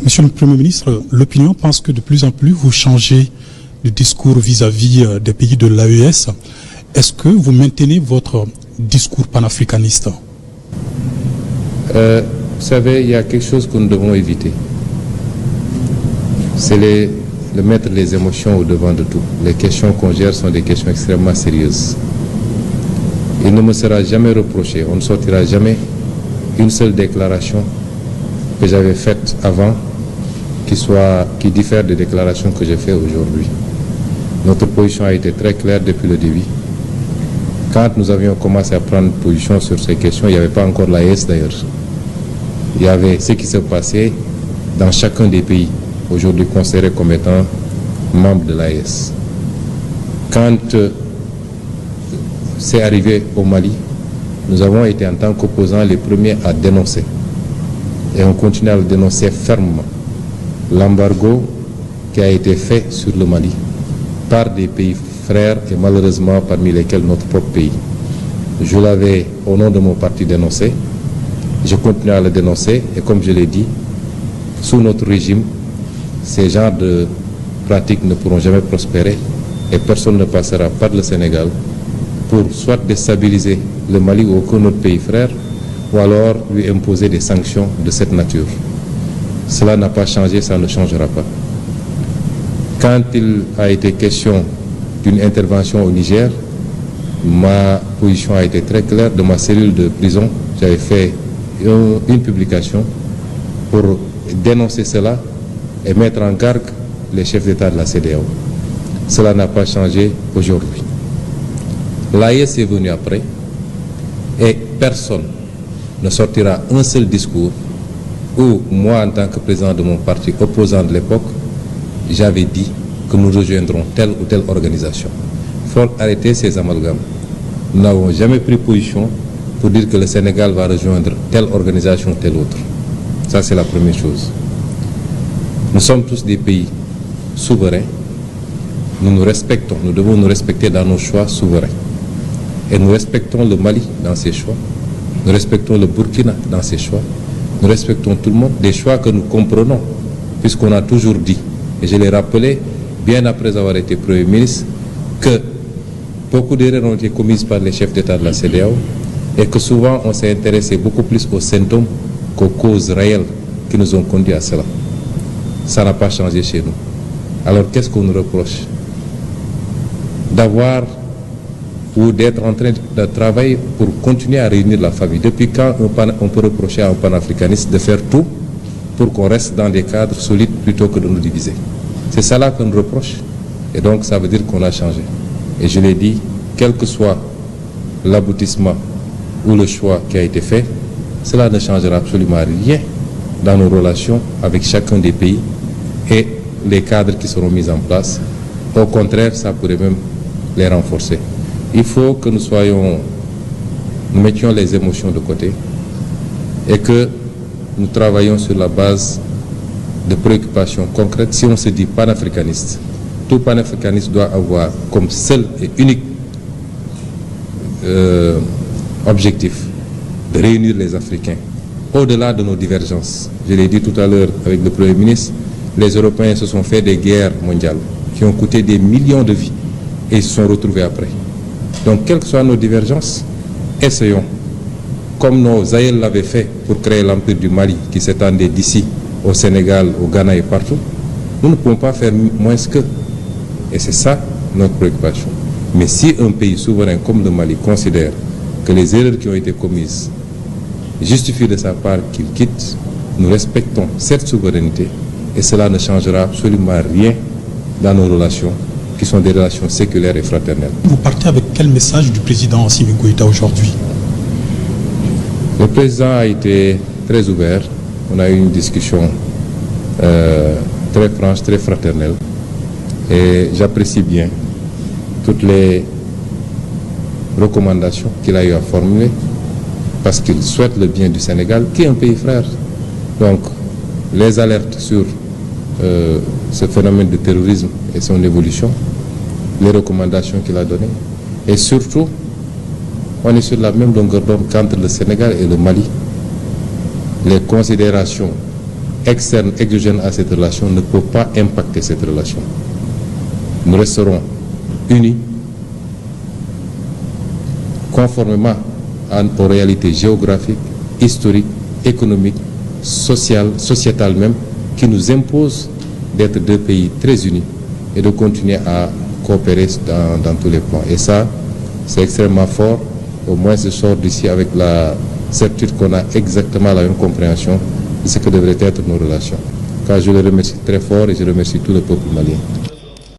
Monsieur le Premier ministre, l'opinion pense que de plus en plus vous changez de discours vis-à-vis des pays de l'AES. Est-ce que vous maintenez votre discours panafricaniste? Vous savez, il y a quelque chose que nous devons éviter. C'est de mettre les émotions au devant de tout. Les questions qu'on gère sont des questions extrêmement sérieuses. Il ne me sera jamais reproché, on ne sortira jamais une seule déclaration que j'avais faite avant qui diffère des déclarations que j'ai faites aujourd'hui. Notre position a été très claire depuis le début. Quand nous avions commencé à prendre position sur ces questions, il n'y avait pas encore l'AES d'ailleurs. Il y avait ce qui se passait dans chacun des pays, aujourd'hui considérés comme étant membres de l'AES. Quand c'est arrivé au Mali, nous avons été en tant qu'opposants les premiers à dénoncer. Et on continue à le dénoncer fermement. L'embargo qui a été fait sur le Mali par des pays frères et malheureusement parmi lesquels notre propre pays. Je l'avais au nom de mon parti dénoncé. Je continue à le dénoncer et comme je l'ai dit, sous notre régime, ces genres de pratiques ne pourront jamais prospérer et personne ne passera par le Sénégal pour soit déstabiliser le Mali ou aucun autre pays frère ou alors lui imposer des sanctions de cette nature. Cela n'a pas changé, ça ne changera pas. Quand il a été question d'une intervention au Niger, ma position a été très claire. De ma cellule de prison, j'avais fait une publication pour dénoncer cela et mettre en garde les chefs d'État de la CEDEAO. Cela n'a pas changé aujourd'hui. L'AES est venu après et personne ne sortira un seul discours où moi, en tant que président de mon parti opposant de l'époque, j'avais dit que nous rejoindrons telle ou telle organisation. Il faut arrêter ces amalgames. Nous n'avons jamais pris position pour dire que le Sénégal va rejoindre telle organisation ou telle autre. Ça, c'est la première chose. Nous sommes tous des pays souverains. Nous nous respectons. Nous devons nous respecter dans nos choix souverains. Et nous respectons le Mali dans ses choix. Nous respectons le Burkina dans ses choix. Nous respectons tout le monde. Des choix que nous comprenons, puisqu'on a toujours dit, et je l'ai rappelé, bien après avoir été Premier ministre, que beaucoup d'erreurs ont été commises par les chefs d'État de la CEDEAO et que souvent on s'est intéressé beaucoup plus aux symptômes qu'aux causes réelles qui nous ont conduits à cela. Ça n'a pas changé chez nous. Alors qu'est-ce qu'on nous reproche? D'avoir ou d'être en train de travailler pour continuer à réunir la famille. Depuis quand on peut reprocher à un panafricaniste de faire tout pour qu'on reste dans des cadres solides plutôt que de nous diviser? C'est ça là qu'on nous reproche. Et donc ça veut dire qu'on a changé. Et je l'ai dit, quel que soit l'aboutissement ou le choix qui a été fait, cela ne changera absolument rien dans nos relations avec chacun des pays et les cadres qui seront mis en place. Au contraire, ça pourrait même les renforcer. Il faut que nous mettions les émotions de côté et que nous travaillions sur la base de préoccupations concrètes. Si on se dit panafricaniste, tout panafricaniste doit avoir comme seul et unique objectif de réunir les Africains au-delà de nos divergences. Je l'ai dit tout à l'heure avec le Premier ministre, les Européens se sont fait des guerres mondiales qui ont coûté des millions de vies et ils se sont retrouvés après. Donc, quelles que soient nos divergences, essayons, comme nos aïeux l'avaient fait pour créer l'Empire du Mali qui s'étendait d'ici au Sénégal, au Ghana et partout, nous ne pouvons pas faire moins qu'eux. Et c'est ça notre préoccupation. Mais si un pays souverain comme le Mali considère que les erreurs qui ont été commises justifient de sa part qu'il quitte, nous respectons cette souveraineté et cela ne changera absolument rien dans nos relations qui sont des relations séculaires et fraternelles. Vous partez avec quel message du président Assimi Goïta aujourd'hui? Le président a été très ouvert. On a eu une discussion très franche, très fraternelle. Et j'apprécie bien toutes les recommandations qu'il a eu à formuler parce qu'il souhaite le bien du Sénégal, qui est un pays frère. Donc, les alertes sur ce phénomène de terrorisme et son évolution, les recommandations qu'il a données, et surtout, on est sur la même longueur d'onde qu'entre le Sénégal et le Mali. Les considérations externe, exogène à cette relation ne peut pas impacter cette relation. Nous resterons unis, conformément aux réalités géographiques, historiques, économiques, sociales, sociétales même, qui nous imposent d'être deux pays très unis et de continuer à coopérer dans tous les plans. Et ça, c'est extrêmement fort. Au moins, je sors d'ici avec la certitude qu'on a exactement la même compréhension de ce que devraient être nos relations. Car je les remercie très fort et je remercie tout le peuple malien.